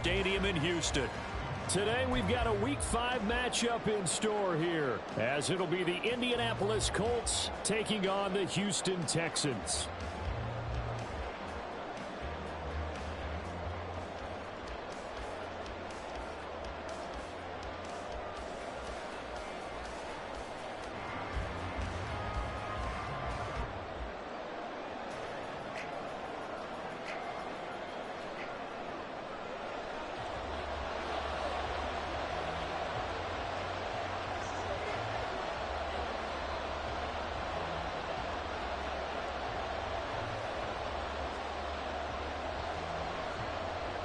Stadium in Houston. Today we've got a Week 5 matchup in store here, as it'll be the Indianapolis Colts taking on the Houston Texans.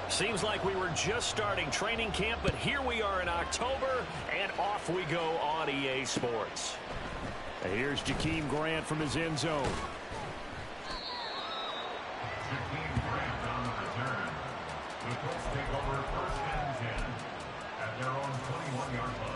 Seems like we were just starting training camp, but here we are in October, and off we go on EA Sports. Here's Jakeem Grant from his end zone. Jakeem Grant on the return. The Colts take over first and 10 at their own 21-yard line.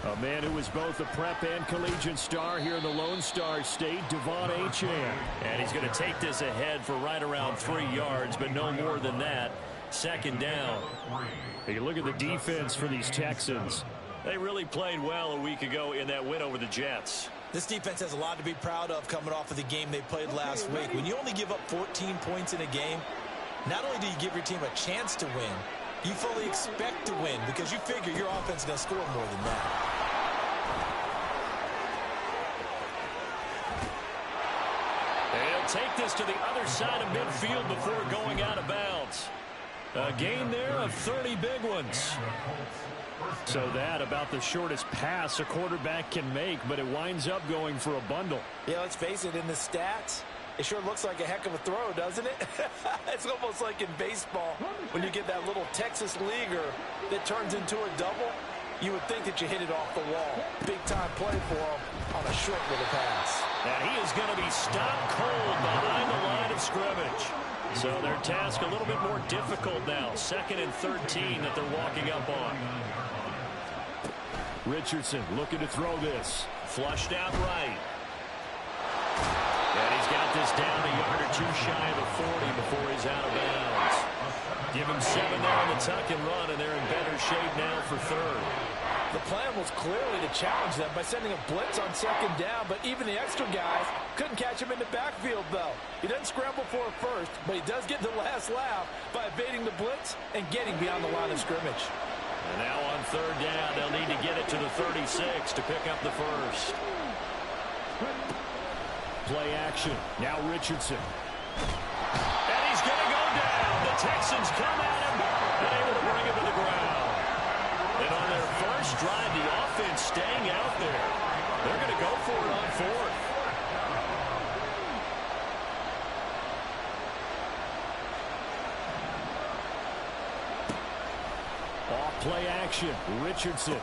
A man who is both a prep and collegiate star here in the Lone Star State, Devon Achane. And he's going to take this ahead for right around 3 yards, but no more than that. Second down. Hey, look at the defense for these Texans. They really played well a week ago in that win over the Jets. This defense has a lot to be proud of coming off of the game they played last week. When you only give up 14 points in a game, not only do you give your team a chance to win, you fully expect to win because you figure your offense is going to score more than that. They'll take this to the other side of midfield before going out of bounds. A gain there of 30 big ones. So that about the shortest pass a quarterback can make, but it winds up going for a bundle. Yeah, let's face it, in the stats, it sure looks like a heck of a throw, doesn't it? It's almost like in baseball when you get that little Texas leaguer that turns into a double. You would think that you hit it off the wall. Big-time play for him on a short little pass. And he is going to be stopped cold behind the line of scrimmage. So their task a little bit more difficult now. 2nd and 13 that they're walking up on. Richardson looking to throw this. Flushed out right. And he's got this down a yard or two shy of the 40 before he's out of bounds. Give him 7 there on the tuck and run, and they're in better shape now for third. The plan was clearly to challenge them by sending a blitz on 2nd down, but even the extra guys couldn't catch him in the backfield, though. He doesn't scramble for it first, but he does get the last laugh by evading the blitz and getting beyond the line of scrimmage. And now on 3rd down, they'll need to get it to the 36 to pick up the first. Play action. Now Richardson. And he's going to go down. The Texans come at him and able to bring him to the ground. And on their first drive, the offense staying out there. They're going to go for it on 4th. Off play action. Richardson.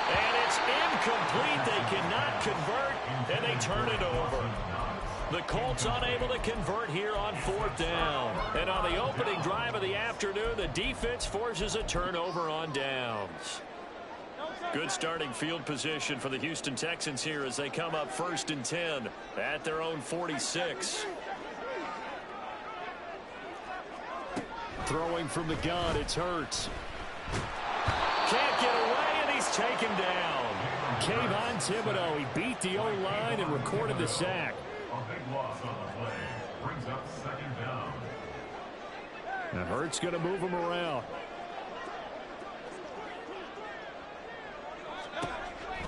And it's incomplete. They cannot convert, and they turn it over. The Colts unable to convert here on 4th down. And on the opening drive of the afternoon, the defense forces a turnover on downs. Good starting field position for the Houston Texans here as they come up 1st and 10 at their own 46. Throwing from the gun, it's Hurts. Can't get away, and he's taken down. Kayvon Thibodeau, he beat the O-line and recorded the sack. A big loss on the play. Brings up 2nd down. Now Hurts going to move him around.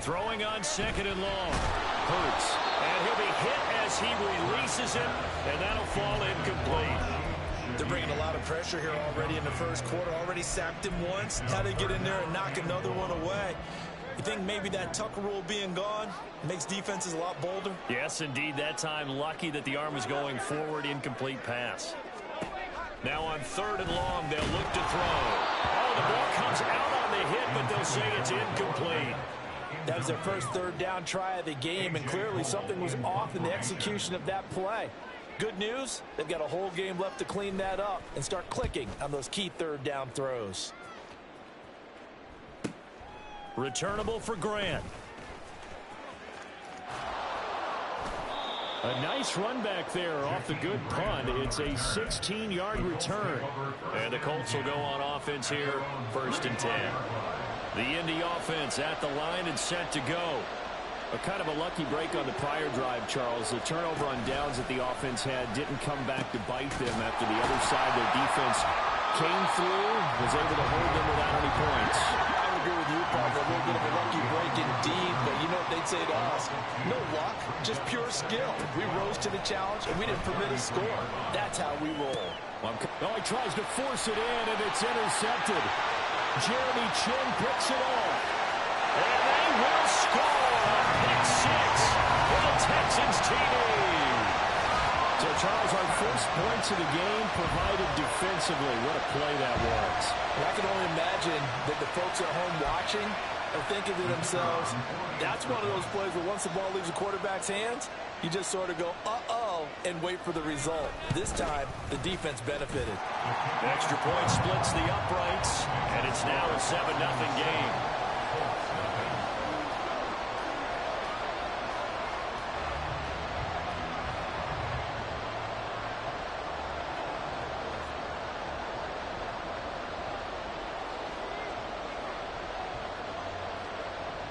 Throwing on 2nd and long. Hurts. And he'll be hit as he releases it, and that'll fall incomplete. They're bringing a lot of pressure here already in the first quarter. Already sacked him once. Now they get in there and knock another one away. You think maybe that Tucker rule being gone makes defenses a lot bolder? Yes, indeed. That time, lucky that the arm was going forward. Incomplete pass. Now on 3rd and long, they'll look to throw. Oh, the ball comes out on the hit, but they'll say it's incomplete. That was their first third down try of the game, and clearly something was off in the execution of that play. Good news, they've got a whole game left to clean that up and start clicking on those key third down throws. Returnable for Grant. A nice run back there off the good punt. It's a 16-yard return. And the Colts will go on offense here, 1st and 10. The Indy offense at the line and set to go. A kind of a lucky break on the prior drive, Charles. The turnover on downs that the offense had didn't come back to bite them after the other side. Their defense came through, was able to hold them without any points. I would agree with you, Paul. A little bit of a lucky break indeed, but you know what they'd say to us? No luck, just pure skill. We rose to the challenge, and we didn't permit a score. That's how we roll. Oh, he tries to force it in, and it's intercepted. Jeremy Chin picks it off. And they will score a pick six for the Texans TD. So, Charles, our first points of the game provided defensively. What a play that was. And I can only imagine that the folks at home watching are thinking to themselves, that's one of those plays where once the ball leaves the quarterback's hands, you just sort of go, uh-oh, and wait for the result. This time, the defense benefited. The extra point splits the uprights, and it's now a 7-0 game.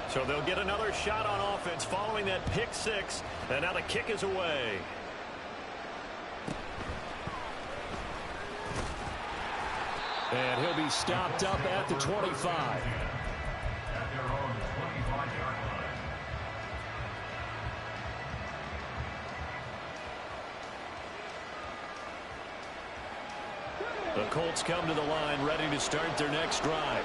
So they'll get another shot on offense following that pick six. And now the kick is away. And he'll be stopped up at the 25. At their own 25-yard line. The Colts come to the line ready to start their next drive.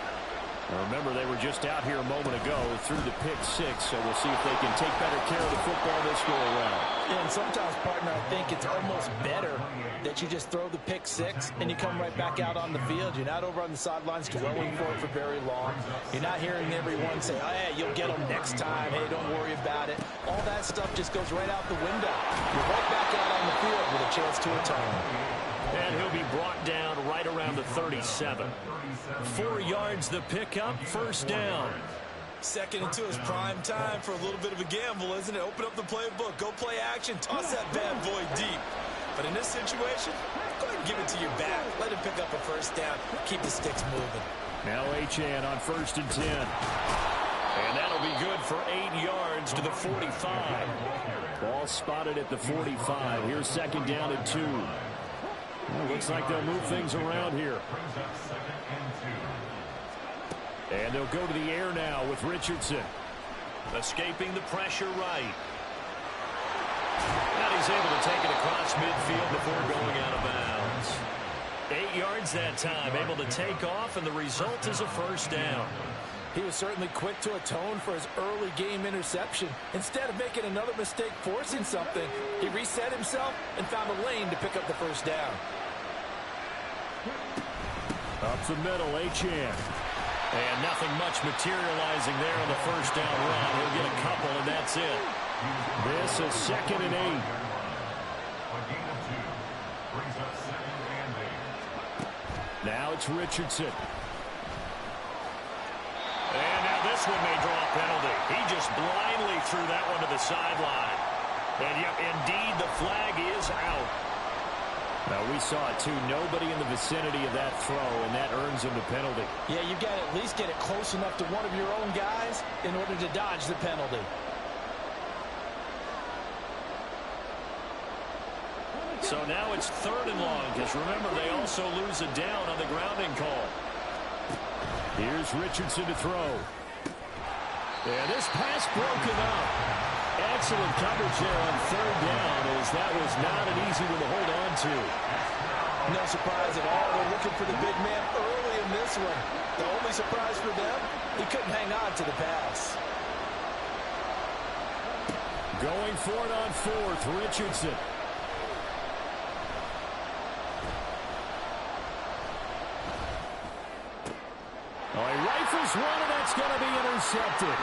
Now remember, they were just out here a moment ago through the pick six, so we'll see if they can take better care of the football this go around. And sometimes, partner, I think it's almost better that you just throw the pick six and you come right back out on the field. You're not over on the sidelines dwelling for it for very long. You're not hearing everyone say, oh, hey, you'll get them next time. Hey, don't worry about it. All that stuff just goes right out the window. You're right back out on the field with a chance to atone. And he'll be brought down right around the 37. 4 yards the pickup, 1st down. Second and 2 is prime time for a little bit of a gamble, isn't it? Open up the playbook, go play action, toss that bad boy deep. But in this situation, go ahead and give it to your back. Let him pick up a 1st down, keep the sticks moving. Now Achane on 1st and 10. And that'll be good for 8 yards to the 45. Ball spotted at the 45. Here's 2nd down and 2. Well, looks like they'll move things around here. And they'll go to the air now with Richardson. Escaping the pressure right. And he's able to take it across midfield before going out of bounds. 8 yards that time, able to take off, and the result is a 1st down. He was certainly quick to atone for his early game interception. Instead of making another mistake forcing something, he reset himself and found a lane to pick up the 1st down. Up the middle, Achane. And nothing much materializing there on the 1st down run. He'll get a couple, and that's it. This is 2nd and 8. A gain of 2 brings up 2nd and 8. Now it's Richardson. And now this one may draw a penalty. He just blindly threw that one to the sideline. And yep, indeed, the flag is out. Now, we saw it, too. Nobody in the vicinity of that throw, and that earns him the penalty. Yeah, you've got to at least get it close enough to one of your own guys in order to dodge the penalty. So now it's 3rd and long, because remember, they also lose a down on the grounding call. Here's Richardson to throw. And this pass broken up. Excellent coverage there on 3rd down, as that was not an easy one to hold on to. No surprise at all. They're looking for the big man early in this one. The only surprise for them, he couldn't hang on to the pass. Going for it on 4th, Richardson. Oh, he rifles one, and that's going to be intercepted.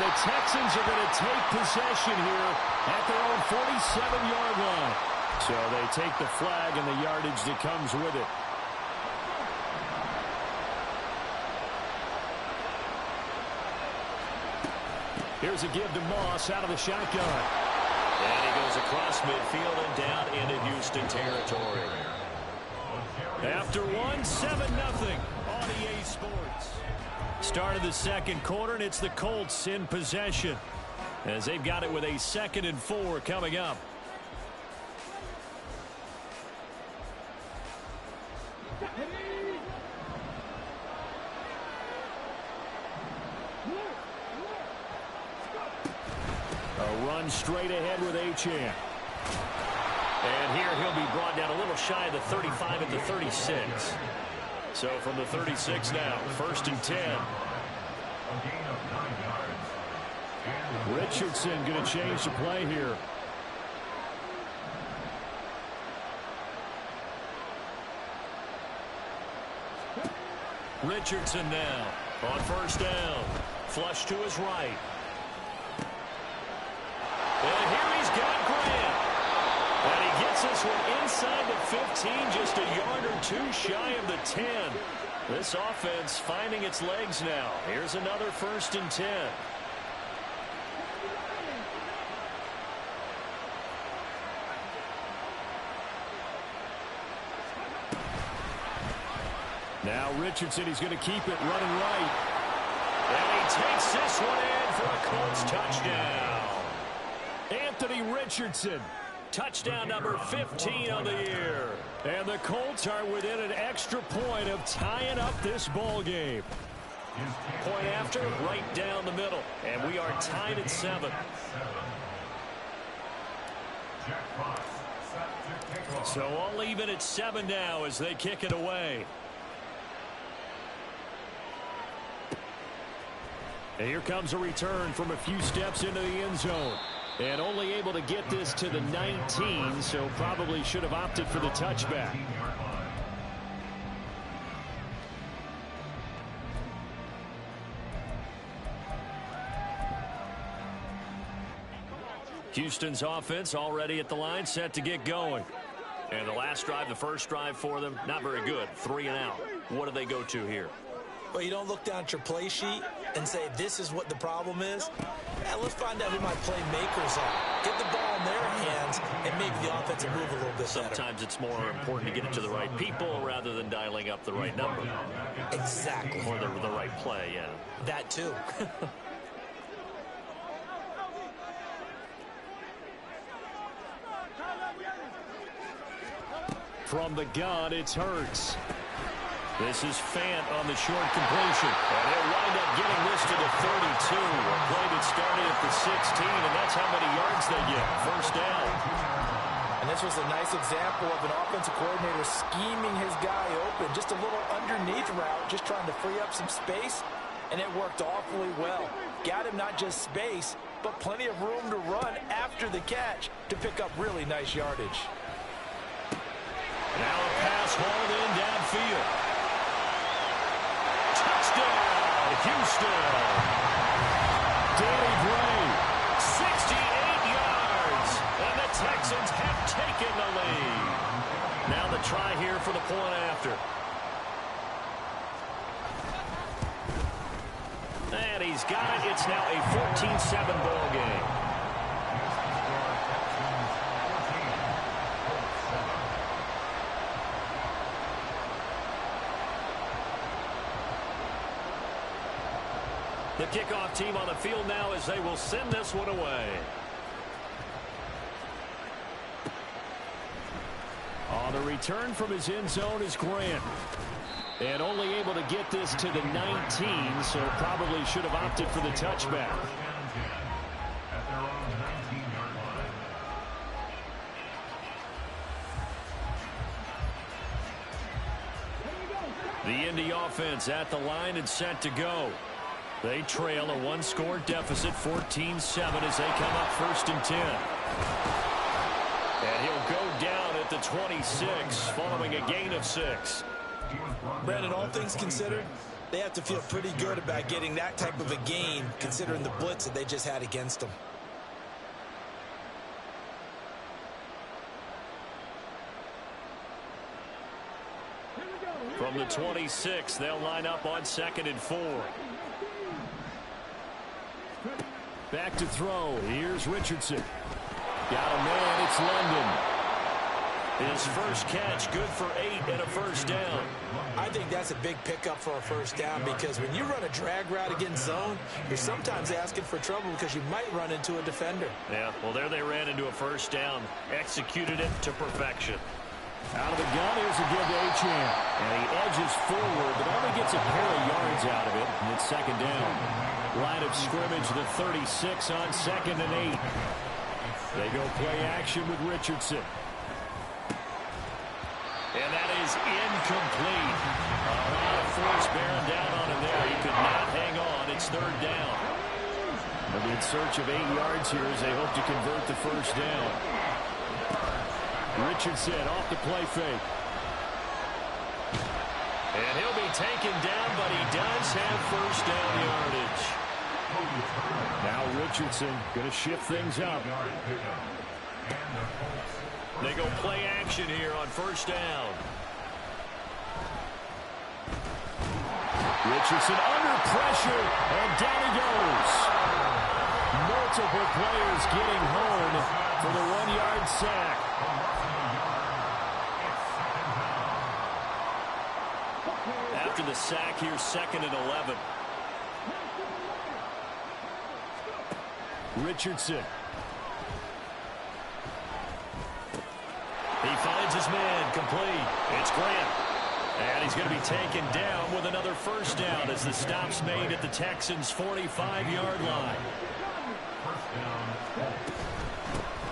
the Texans are going to take possession here at their own 47-yard line. So they take the flag and the yardage that comes with it. Here's a give to Moss out of the shotgun. And he goes across midfield and down into Houston territory. After one, 7-0 on EA Sports. Start of the second quarter, and it's the Colts in possession as they've got it with a 2nd and 4 coming up. A run straight ahead with Achane. And here he'll be brought down a little shy of the 35 at the 36. So from the 36 now, 1st and 10. Richardson going to change the play here. Richardson now on 1st down. Flush to his right. And here he's got Grant. And he gets this one inside the 15, just a yard or two shy of the 10. This offense finding its legs now. Here's another 1st and 10. Now Richardson, he's going to keep it running right. And he takes this one in for a Colts touchdown. Anthony Richardson. Touchdown number 15 on the year. And the Colts are within an extra point of tying up this ball game. Point after, right down the middle. And we are tied at 7. So all even at 7 now as they kick it away. And here comes a return from a few steps into the end zone. And only able to get this to the 19, so probably should have opted for the touchback. Houston's offense already at the line, set to get going. And the last drive, the first drive for them, not very good. 3 and out. What do they go to here? Well, you don't look down at your play sheet and say, this is what the problem is. Yeah, let's find out who my playmakers are. Get the ball in their hands, and maybe the offense will move a little bit better. Sometimes it's more important to get it to the right people rather than dialing up the right number. Exactly. Or the right play, yeah. That too. From the gun, it's Hurts. This is Fant on the short completion. And he'll wind up getting this to the 32. A play that started at the 16, and that's how many yards they get. 1st down. And this was a nice example of an offensive coordinator scheming his guy open. Just a little underneath route, just trying to free up some space, and it worked awfully well. Got him not just space, but plenty of room to run after the catch to pick up really nice yardage. Now a pass hauled in downfield. Touchdown, Houston. Danny Gray, 68 yards. And the Texans have taken the lead. Now the try here for the point after. And he's got it. It's now a 14-7 ball game. The kickoff team on the field now as they will send this one away. On the return from his end zone is Grant. And only able to get this to the 19, so probably should have opted for the touchback. The Indy offense at the line and set to go. They trail a one-score deficit, 14-7, as they come up 1st and 10. And he'll go down at the 26 following a gain of 6. Brandon, all things considered, They have to feel pretty good about getting that type of a gain, considering the blitz that they just had against them. From the 26, they'll line up on 2nd and 4. Back to throw. Here's Richardson. Got a man. It's London. His first catch, good for 8 and a first down. I think that's a big pickup for a first down because when you run a drag route against zone, you're sometimes asking for trouble because you might run into a defender. Yeah, well, there they ran into a first down. Executed it to perfection. Out of the gun, here's a give to Achane. And he edges forward, but only gets a pair of yards out of it. And it's 2nd down. Line of scrimmage, the 36 on 2nd and 8. They go play action with Richardson. And that is incomplete. A lot of force bearing down on him there. He could not hang on. It's 3rd down. They'll be in search of 8 yards here as they hope to convert the first down. Richardson off the play fake. And he'll be taken down, but he does have first down yardage. Now Richardson going to shift things up. They go play action here on first down. Richardson under pressure, and down he goes. Multiple players getting home for the 1-yard sack. After the sack here, 2nd and 11. Richardson. He finds his man, complete. It's Grant. And he's going to be taken down with another first down as the stop's made at the Texans' 45-yard line.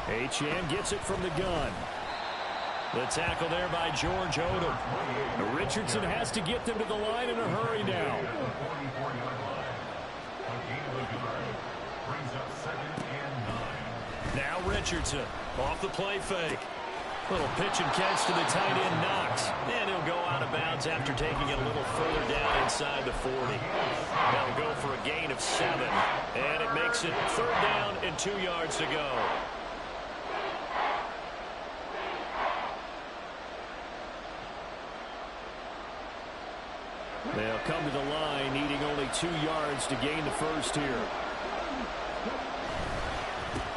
Achane gets it from the gun. The tackle there by George Odom. Richardson has to get them to the line in a hurry now. Now Richardson off the play fake. Little pitch and catch to the tight end, Knox. And he'll go out of bounds after taking it a little further down inside the 40. That'll go for a gain of 7. And it makes it 3rd down and 2 yards to go. They'll come to the line, needing only 2 yards to gain the first here.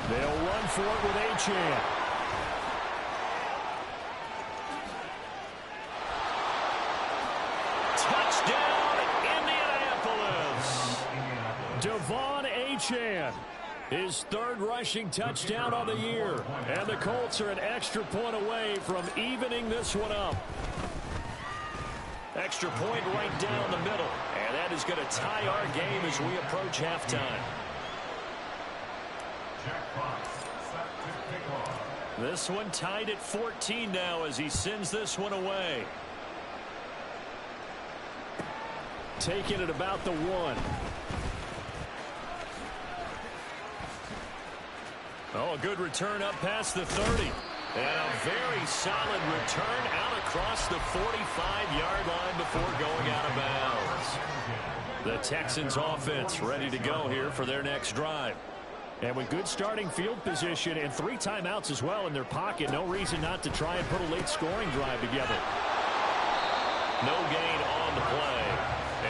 They'll run for it with Achane. Touchdown, Indianapolis. Devon Achane, his 3rd rushing touchdown on the year. And the Colts are an extra point away from evening this one up. Extra point right down the middle. And that is going to tie our game as we approach halftime. This one tied at 14 now as he sends this one away. Taking it about the 1. Oh, a good return up past the 30. And a very solid return out across the 45-yard line before going out of bounds. The Texans offense ready to go here for their next drive. And with good starting field position and 3 timeouts as well in their pocket, no reason not to try and put a late scoring drive together. No gain on the play.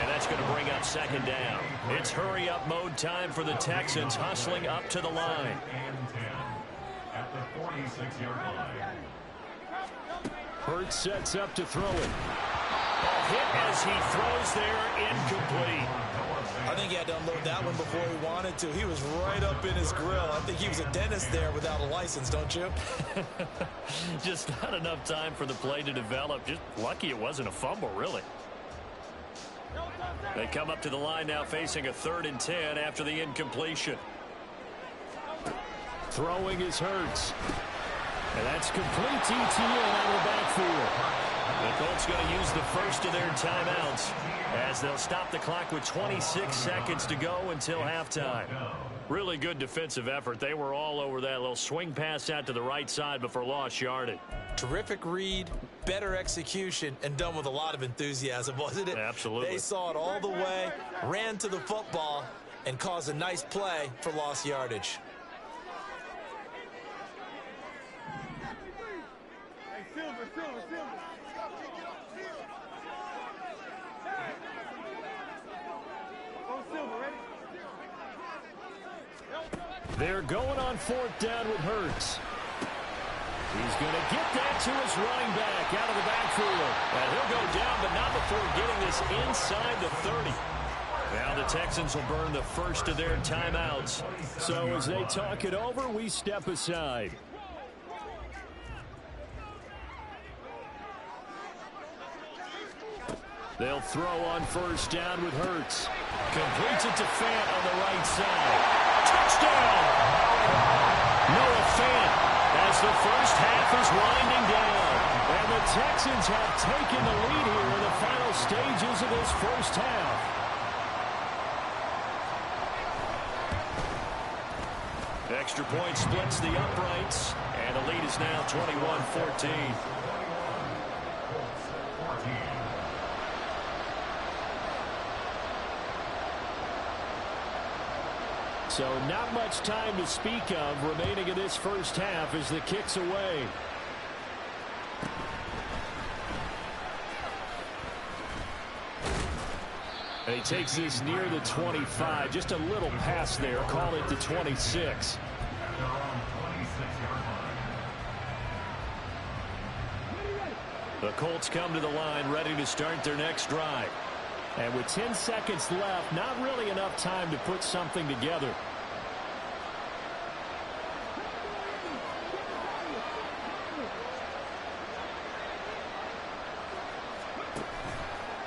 And that's going to bring up 2nd down. It's hurry-up mode time for the Texans, hustling up to the line. At the 46-yard line. Hurts sets up to throw it. A hit as he throws there, incomplete. I think he had to unload that one before he wanted to. He was right up in his grill. I think he was a dentist there without a license, don't you? Just not enough time for the play to develop. Just lucky it wasn't a fumble, really. They come up to the line now facing a 3rd and 10 after the incompletion. Throwing is Hurts. And that's complete ETN out of the backfield. The Colts going to use the first of their timeouts as they'll stop the clock with 26 seconds to go until halftime. Really good defensive effort. They were all over that little swing pass out to the right side before lost yardage. Terrific read, better execution, and done with a lot of enthusiasm, wasn't it? Absolutely. They saw it all the way, ran to the football, and caused a nice play for lost yardage. They're going on 4th down with Hurts. He's going to get that to his running back out of the backfield. And he'll go down, but not before getting this inside the 30. Now the Texans will burn the first of their timeouts. So as they talk it over, we step aside. They'll throw on 1st down with Hurts. Completes it to Fant on the right side. Touchdown! Noah Fant as the first half is winding down. And the Texans have taken the lead here in the final stages of this first half. Extra point splits the uprights. And the lead is now 21-14. So not much time to speak of remaining in this first half as the kick's away. And he takes this near the 25. Just a little pass there. Call it the 26. The Colts come to the line ready to start their next drive. And with 10 seconds left, not really enough time to put something together.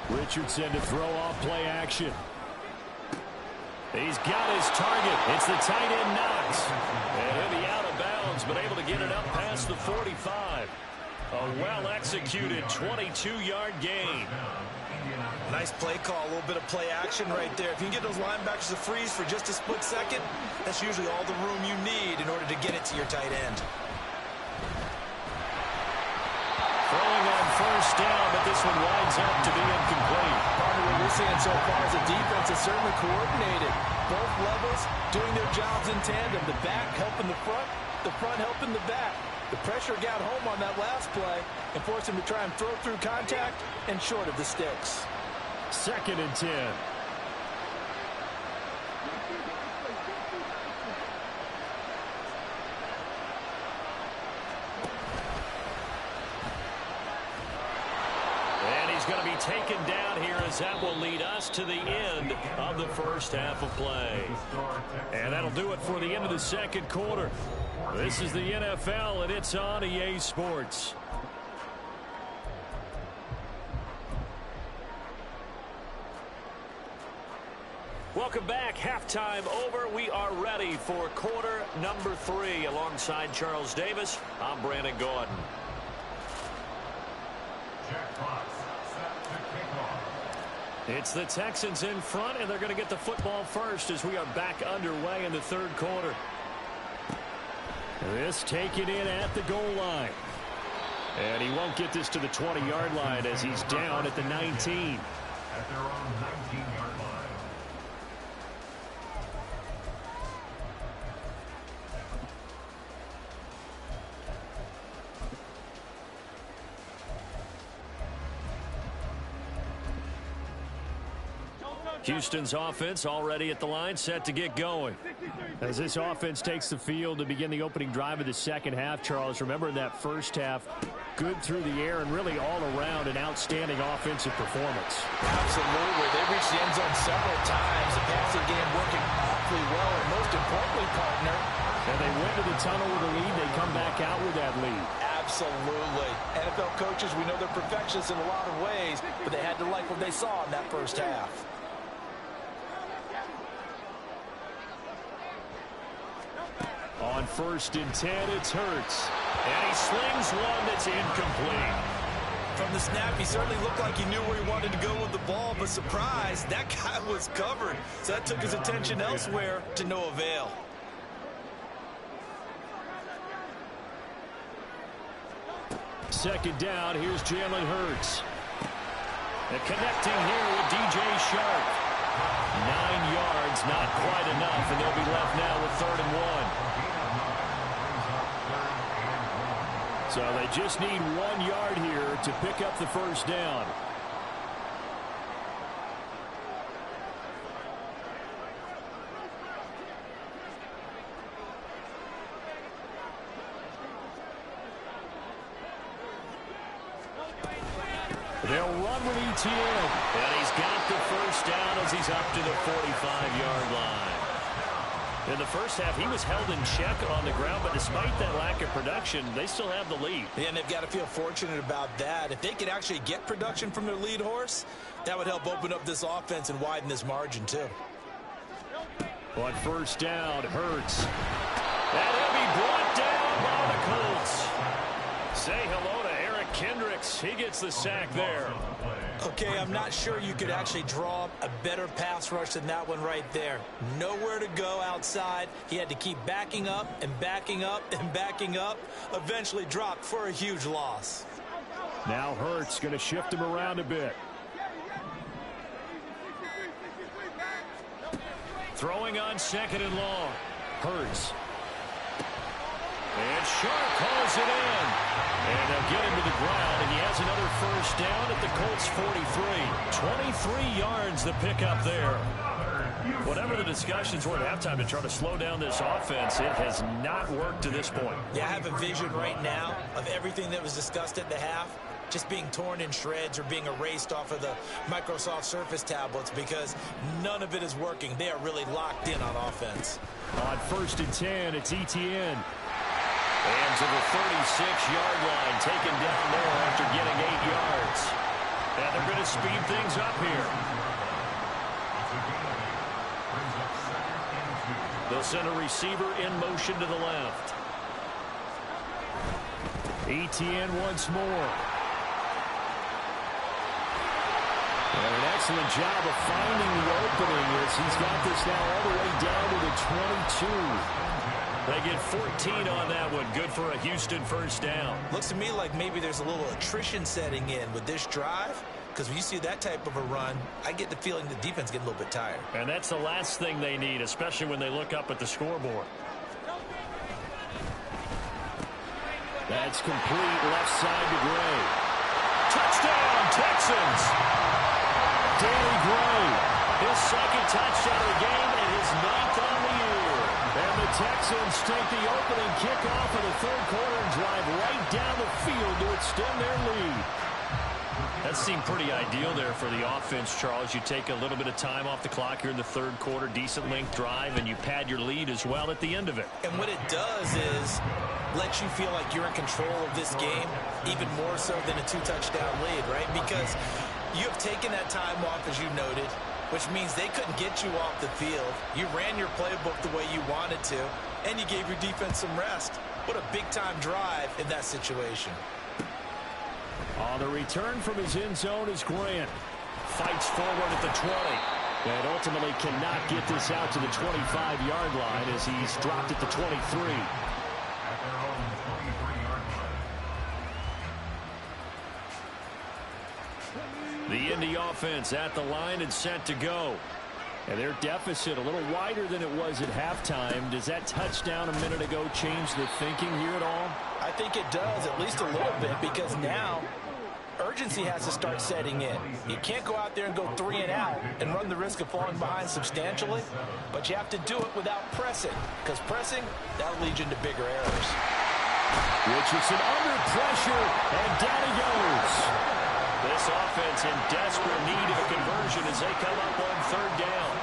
Richardson to throw off play action. He's got his target. It's the tight end Knox. And he'll be out of bounds, but able to get it up past the 45. A well-executed 22-yard gain. Nice play call, a little bit of play action right there. If you can get those linebackers to freeze for just a split second, that's usually all the room you need in order to get it to your tight end. Throwing on 1st down, but this one winds up to be incomplete. Partner, what we're seeing so far is the defense is certainly coordinated. Both levels doing their jobs in tandem. The back helping the front helping the back. The pressure got home on that last play and forced him to try and throw through contact and short of the sticks. 2nd and 10. And he's going to be taken down here as that will lead us to the end of the first half of play. And that'll do it for the end of the second quarter. This is the NFL, and it's on EA Sports. Welcome back. Halftime over. We are ready for quarter number 3. Alongside Charles Davis, I'm Brandon Gordon. It's the Texans in front, and they're going to get the football first as we are back underway in the third quarter. This taken in at the goal line. And he won't get this to the 20-yard line as he's down at the 19. At their own 19-yard line. Houston's offense already at the line, set to get going. As this offense takes the field to begin the opening drive of the second half, Charles, remember in that first half, good through the air and really all around an outstanding offensive performance. Absolutely. They reached the end zone several times. The passing game working awfully well, and most importantly, partner. And they went to the tunnel with a lead. They come back out with that lead. Absolutely. NFL coaches, we know they're perfectionists in a lot of ways, but they had to like what they saw in that first half. On 1st and 10, it's Hurts. And he slings one that's incomplete. From the snap, he certainly looked like he knew where he wanted to go with the ball, but surprise, that guy was covered. So that took his attention elsewhere to no avail. second down. Here's Jalen Hurts. And connecting here with DJ Shark. 9 yards, not quite enough, and they'll be left now with 3rd and 1. So they just need 1 yard here to pick up the first down. They'll run with ETN. And he's got the first down as he's up to the 45-yard line. In the first half, he was held in check on the ground, but despite that lack of production, they still have the lead. Yeah, and they've got to feel fortunate about that. If they could actually get production from their lead horse, that would help open up this offense and widen this margin, too. On first down, Hurts. And he'll be brought down by the Colts. Say hello to Eric Kendricks. He gets the sack there. Okay, I'm not sure you could actually draw a better pass rush than that one right there. Nowhere to go outside. He had to keep backing up and backing up and backing up. Eventually dropped for a huge loss. Now Hurts going to shift him around a bit. Throwing on 2nd and long. Hurts. And Sharp calls it in. And they'll get him to the ground, and he has another first down at the Colts 43. 23 yards the pickup there. Whatever the discussions were at halftime to try to slow down this offense, it has not worked to this point. Yeah, I have a vision right now of everything that was discussed at the half just being torn in shreds or being erased off of the Microsoft Surface tablets because none of it is working. They are really locked in on offense. On 1st and 10, it's ETN. And to the 36-yard line, taken down there after getting 8 yards. And they're going to speed things up here. They'll send a receiver in motion to the left. ETN once more. And an excellent job of finding the opening as he's got this now all the way down to the 22. They get 14 on that one. Good for a Houston first down. Looks to me like maybe there's a little attrition setting in with this drive, because when you see that type of a run, I get the feeling the defense getting a little bit tired. And that's the last thing they need, especially when they look up at the scoreboard. That's complete left side to Gray. Touchdown, Texans! Danny Gray, his 2nd touchdown of the game and his 9th on the year. And the Texans take the opening kickoff of the 3rd quarter and drive right down the field to extend their lead. That seemed pretty ideal there for the offense, Charles. You take a little bit of time off the clock here in the 3rd quarter, decent length drive, and you pad your lead as well at the end of it. And what it does is let you feel like you're in control of this game, even more so than a 2-touchdown lead, right? Because you have taken that time off, as you noted, which means they couldn't get you off the field. You ran your playbook the way you wanted to, and you gave your defense some rest. What a big-time drive in that situation. On the return from his end zone is Grant. Fights forward at the 20. And ultimately cannot get this out to the 25-yard line as he's dropped at the 23. The Indy offense at the line and set to go. And their deficit a little wider than it was at halftime. Does that touchdown a minute ago change the thinking here at all? I think it does, at least a little bit, because now urgency has to start setting in. You can't go out there and go 3 and out and run the risk of falling behind substantially, but you have to do it without pressing, because pressing, that'll lead you into bigger errors. Richardson under pressure, and down he goes. This offense in desperate need of a conversion as they come up on 3rd down.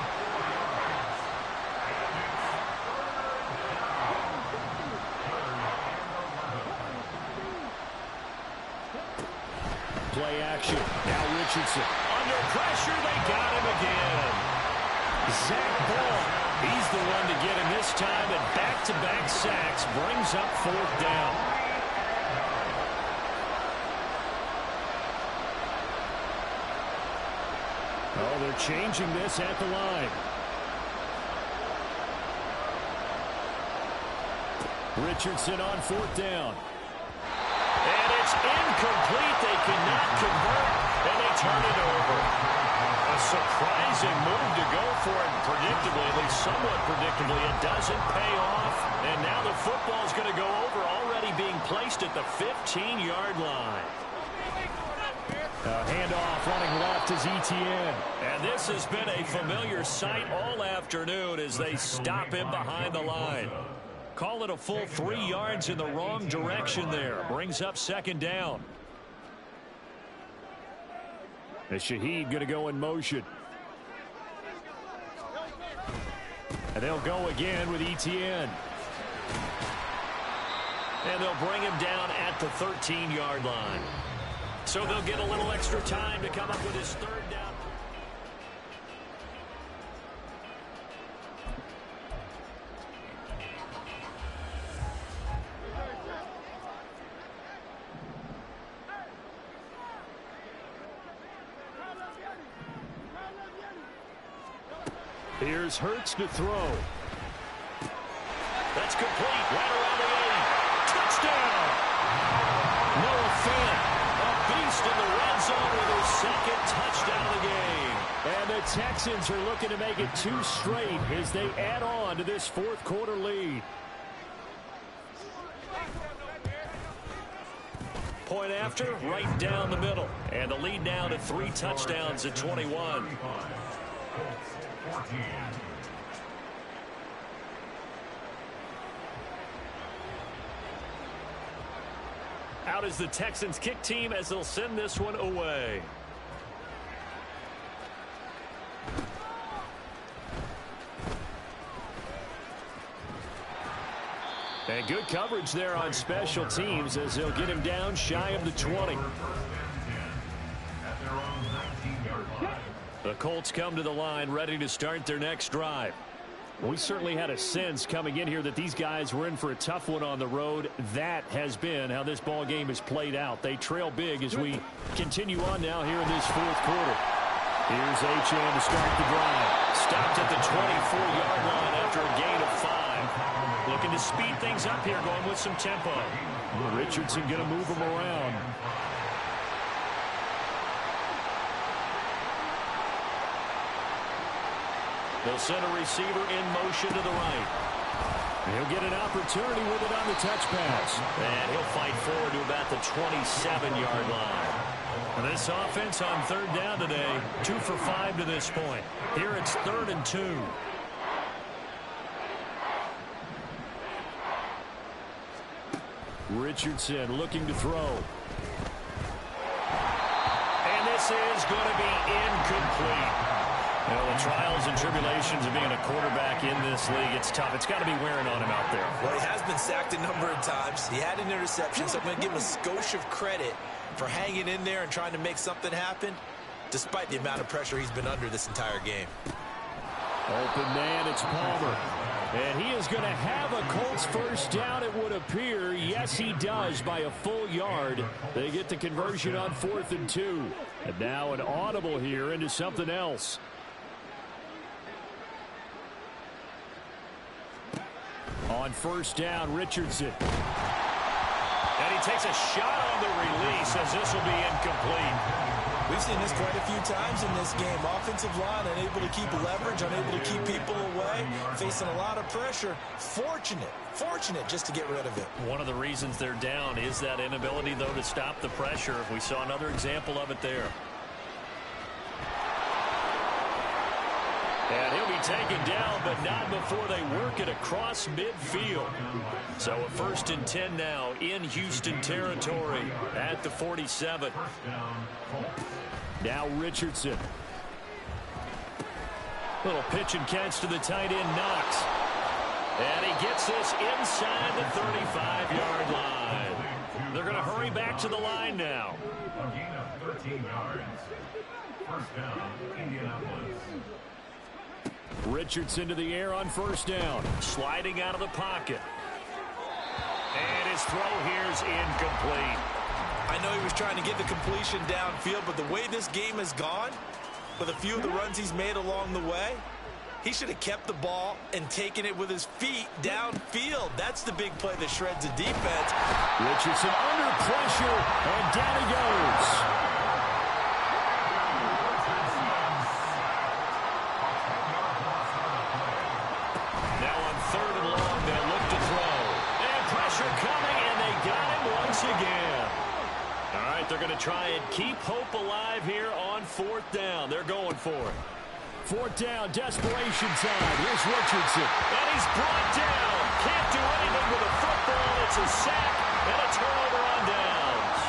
Play action. Now Richardson. Under pressure, they got him again. Zach Ball, he's the one to get him this time, and back-to-back sacks brings up 4th down. Oh, they're changing this at the line. Richardson on 4th down. And it's incomplete. They cannot convert, and they turn it over. A surprising move to go for it, predictably, at least somewhat predictably. It doesn't pay off, and now the football is going to go over, already being placed at the 15-yard line. Handoff running left is Etienne. And this has been a familiar sight all afternoon as they stop him behind the line. Call it a full 3 yards in the wrong direction there. Brings up second down. And Shaheed going to go in motion. And they'll go again with Etienne. And they'll bring him down at the 13-yard line. So they'll get a little extra time to come up with his third down. Here's Hurts to throw. That's complete. Right around the 80. Touchdown! Noah Fant, a beast in the red zone with his second touchdown of the game. And the Texans are looking to make it 2 straight as they add on to this fourth quarter lead. Point after, right down the middle. And the lead now to 3 touchdowns at 21. Out is the Texans kick team as they'll send this one away. And good coverage there on special teams as they'll get him down shy of the 20. The Colts come to the line ready to start their next drive. We certainly had a sense coming in here that these guys were in for a tough one on the road. That has been how this ball game has played out. They trail big as we continue on now here in this fourth quarter. Here's Achane to start the drive. Stopped at the 24-yard line after a gain of 5. Looking to speed things up here, going with some tempo. Richardson going to move him around. They'll send a receiver in motion to the right. He'll get an opportunity with it on the touch pass. And he'll fight forward to about the 27-yard line. And this offense on third down today, 2 for 5 to this point. Here it's 3rd and 2. Richardson looking to throw. And this is going to be incomplete. You know, the trials and tribulations of being a quarterback in this league, it's tough. It's got to be wearing on him out there. Well, he has been sacked a number of times. He had an interception, so I'm going to give him a skosh of credit for hanging in there and trying to make something happen, despite the amount of pressure he's been under this entire game. Open man, it's Palmer. And he is going to have a Colts first down, it would appear. Yes, he does by a full yard. They get the conversion on 4th and 2. And now an audible here into something else. On first down, Richardson. And he takes a shot on the release as this will be incomplete. We've seen this quite a few times in this game. Offensive line unable to keep leverage, unable to keep people away, facing a lot of pressure. Fortunate just to get rid of it. One of the reasons they're down is that inability, though, to stop the pressure. We saw another example of it there. And he'll be taken down, but not before they work it across midfield. So a 1st and 10 now in Houston territory at the 47. Now Richardson. Little pitch and catch to the tight end, Knox. And he gets this inside the 35-yard line. They're going to hurry back to the line now. A gain of 13 yards. First down, Indianapolis. Richardson to the air on first down. Sliding out of the pocket. And his throw here's incomplete. I know he was trying to get the completion downfield, but the way this game has gone, with a few of the runs he's made along the way, He should have kept the ball and taken it with his feet downfield. That's the big play that shreds the defense. Richardson under pressure, and down he goes. Now on 3rd and long, they'll look to throw. And pressure coming, and they got him once again. All right, they're going to try and keep hope alive here on 4th down. They're going for it. 4th down, desperation time. Here's Richardson. And he's brought down. Can't do anything with a football. It's a sack and a turnover on downs.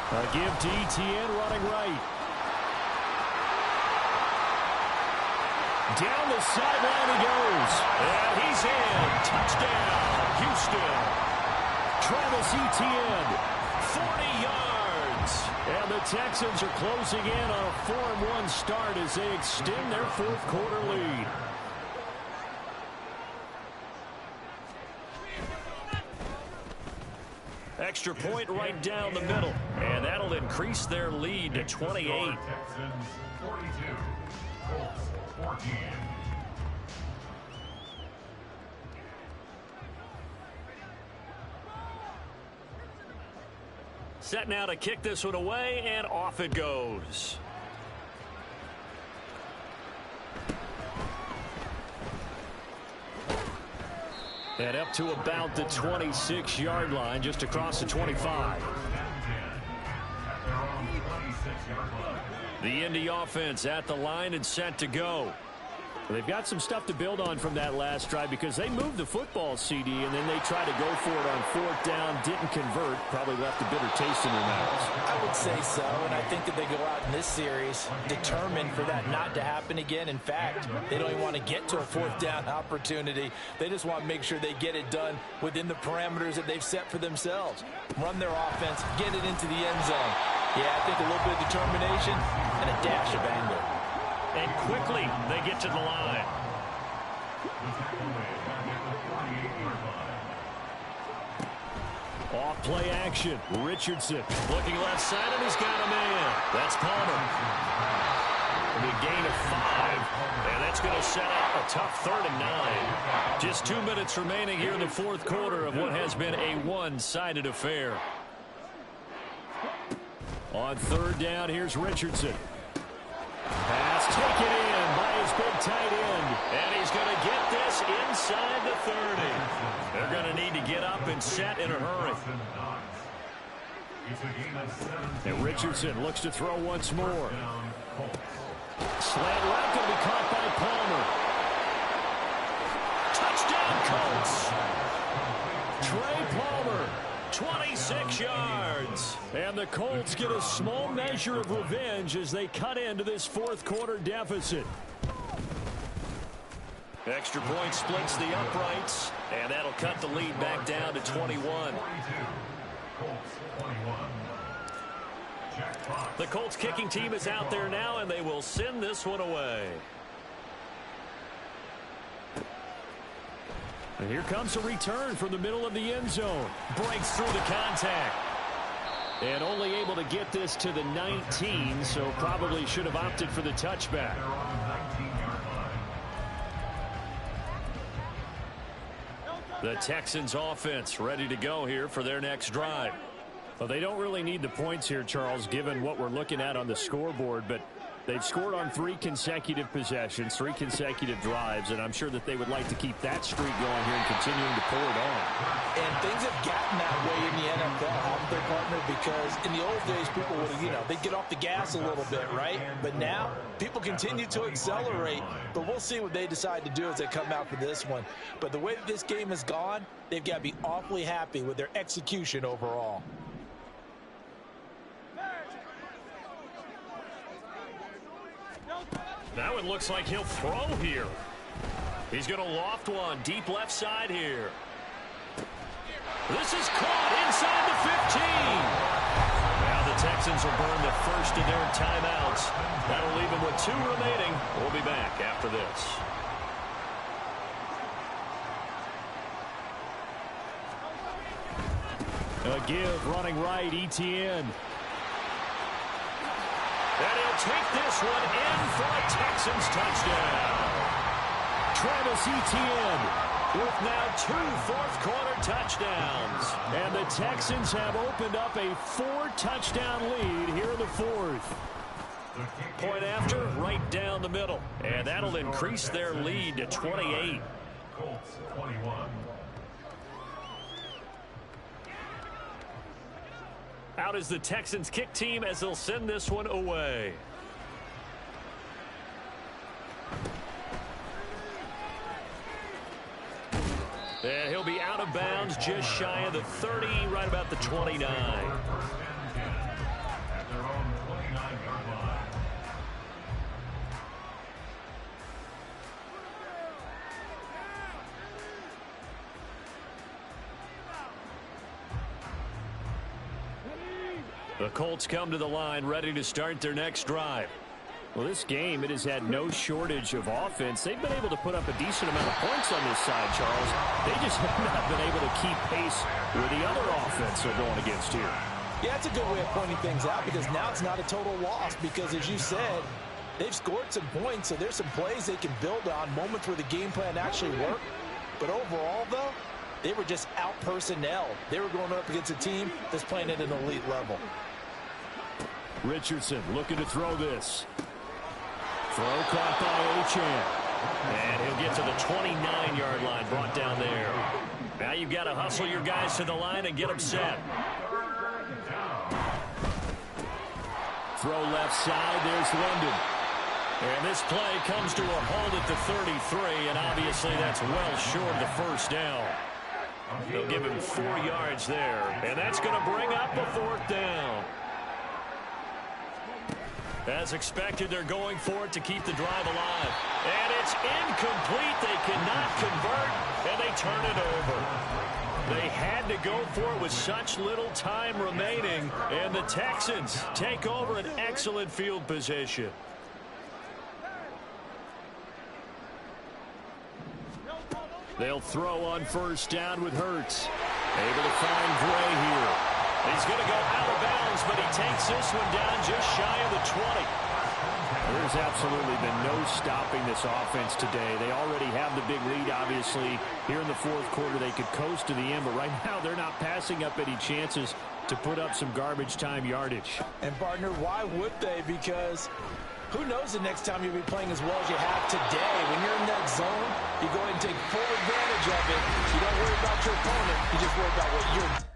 A give to Etienne running right. Down the sideline he goes. And he's in. Touchdown, Houston. Travis Etienne. 40 yards. And the Texans are closing in on a 4-1 start as they extend their 4th quarter lead. Extra point right down the middle. And that'll increase their lead to 28. Texans 42, Colts 14. Set now to kick this one away, and off it goes. And up to about the 26-yard line, just across the 25. The Indy offense at the line and set to go. They've got some stuff to build on from that last drive because they moved the football, CD, and then they tried to go for it on 4th down, didn't convert, probably left a bitter taste in their mouths. I would say so, and I think that they go out in this series determined for that not to happen again. In fact, they don't even want to get to a 4th down opportunity. They just want to make sure they get it done within the parameters that they've set for themselves. Run their offense, get it into the end zone. Yeah, I think a little bit of determination and a dash of anger. And quickly, they get to the line. Off play action. Richardson. Looking left side, and he's got a man. That's Palmer. The gain of 5. And that's going to set up a tough 3rd and 9. Just 2 minutes remaining here in the 4th quarter of what has been a one-sided affair. On 3rd down, here's Richardson. Pass taken in by his big tight end. And he's going to get this inside the 30. They're going to need to get up and set in a hurry. And Richardson looks to throw once more. Slant route going to be caught by Palmer. Touchdown, Colts. Trey Palmer. 26 yards. And the Colts get a small measure of revenge as they cut into this 4th quarter deficit. Extra point splits the uprights, and that'll cut the lead back down to 21. The Colts kicking team is out there now, and they will send this one away. And here comes a return from the middle of the end zone. Breaks through the contact. And only able to get this to the 19, so probably should have opted for the touchback. The Texans offense ready to go here for their next drive. Well, they don't really need the points here, Charles, given what we're looking at on the scoreboard, but they've scored on 3 consecutive possessions, 3 consecutive drives, and I'm sure that they would like to keep that streak going here and continuing to pour it on. And things have gotten that way in the NFL, haven't they, partner? Because in the old days, people would, they'd get off the gas a little bit, right? But now, people continue to accelerate, but we'll see what they decide to do as they come out for this one. But the way that this game has gone, they've got to be awfully happy with their execution overall. That one looks like he'll throw here. He's going to loft one deep left side here. This is caught inside the 15. Now the Texans will burn the first of their timeouts. That'll leave them with 2 remaining. We'll be back after this. A give running right, Etienne. And he'll take this one in for a Texans touchdown. Travis Etienne with now 2 fourth-quarter touchdowns. And the Texans have opened up a 4-touchdown lead here in the fourth. Point after, right down the middle. And that'll increase their lead to 28. Colts 21. Out is the Texans kick team as they'll send this one away. And he'll be out of bounds just shy of the 30, right about the 29. At their own 29-yard line. The Colts come to the line ready to start their next drive. Well, this game, it has had no shortage of offense. They've been able to put up a decent amount of points on this side, Charles. They just have not been able to keep pace with the other offense they're going against here. Yeah, it's a good way of pointing things out because now it's not a total loss because, as you said, they've scored some points, so there's some plays they can build on, moments where the game plan actually worked. But overall, though, they were just out-personnel. They were going up against a team that's playing at an elite level. Richardson looking to throw this. Throw caught by Achane. And he'll get to the 29-yard line, brought down there. Now you've got to hustle your guys to the line and get them set. Throw left side, there's London. And this play comes to a halt at the 33, and obviously that's well short of the first down. They'll give him 4 yards there, and that's going to bring up a 4th down. As expected, they're going for it to keep the drive alive. And it's incomplete. They cannot convert, and they turn it over. They had to go for it with such little time remaining, and the Texans take over an excellent field position. They'll throw on first down with Hurts. Able to find Gray here. He's going to go out of bounds, but he takes this one down just shy of the 20. There's absolutely been no stopping this offense today. They already have the big lead, obviously. Here in the fourth quarter, they could coast to the end, but right now they're not passing up any chances to put up some garbage time yardage. And, partner, why would they? Because who knows the next time you'll be playing as well as you have today. When you're in that zone, you go ahead and take full advantage of it. You don't worry about your opponent. You just worry about what you're doing.